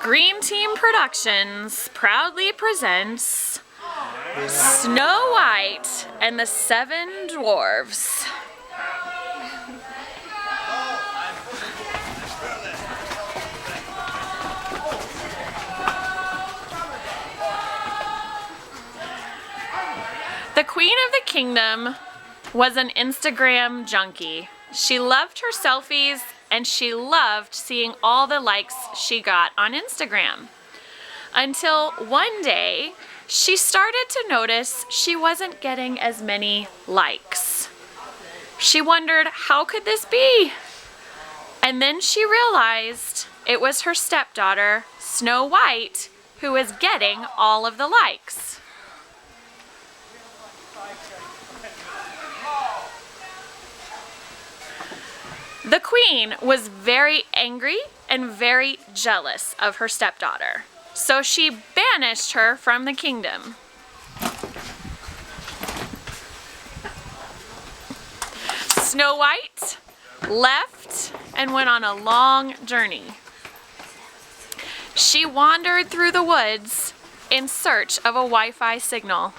Green Team Productions proudly presents Snow White and the Seven Dwarfs. The Queen of the Kingdom was an Instagram junkie. She loved her selfies and she loved seeing all the likes she got on Instagram. Until one day, she started to notice she wasn't getting as many likes. She wondered, how could this be? And then she realized it was her stepdaughter, Snow White, who was getting all of the likes. The queen was very angry and very jealous of her stepdaughter, so she banished her from the kingdom. Snow White left and went on a long journey. She wandered through the woods in search of a Wi-Fi signal.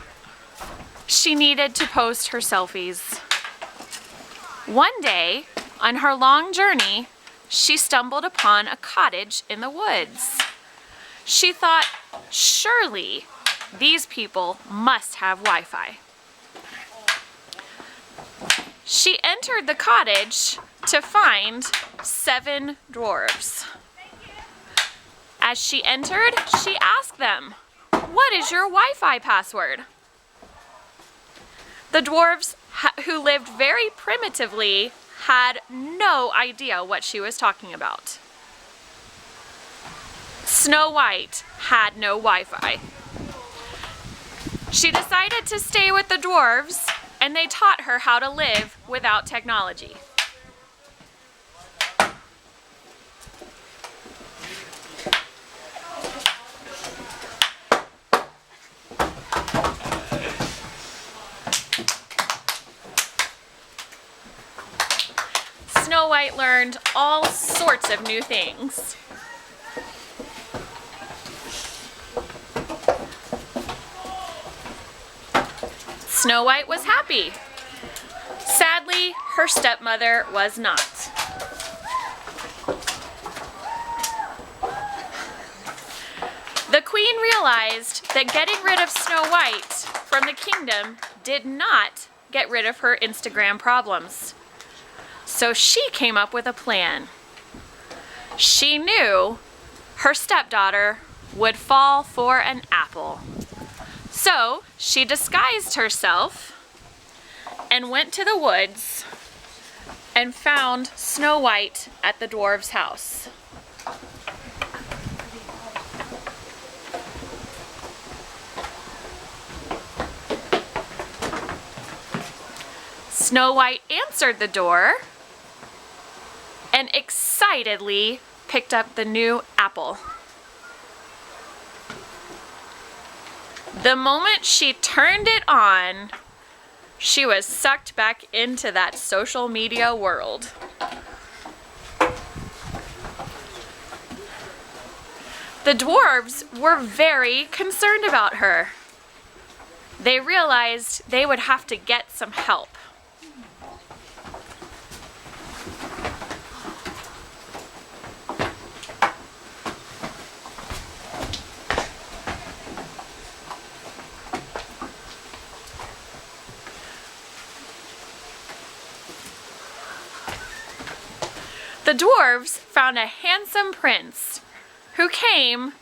She needed to post her selfies. One day, on her long journey, she stumbled upon a cottage in the woods. She thought, surely these people must have Wi-Fi. She entered the cottage to find 7 dwarves. As she entered, she asked them, "What is your Wi-Fi password?" The dwarves, who lived very primitively, had no idea what she was talking about. Snow White had no Wi-Fi. She decided to stay with the dwarves, and they taught her how to live without technology. Snow White learned all sorts of new things. Snow White was happy. Sadly, her stepmother was not. The queen realized that getting rid of Snow White from the kingdom did not get rid of her Instagram problems. So she came up with a plan. She knew her stepdaughter would fall for an apple. So she disguised herself and went to the woods and found Snow White at the dwarf's house. Snow White answered the door and excitedly picked up the new apple. The moment she turned it on, she was sucked back into that social media world. The dwarves were very concerned about her. They realized they would have to get some help. The dwarves found a handsome prince who came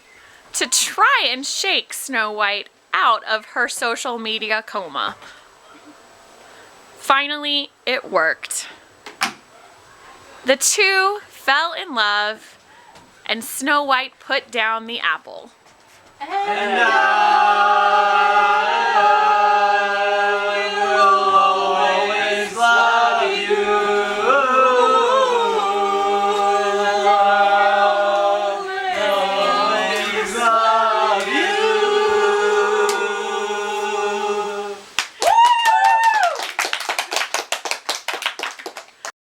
to try and shake Snow White out of her social media coma. Finally, it worked. The two fell in love, and Snow White put down the apple. And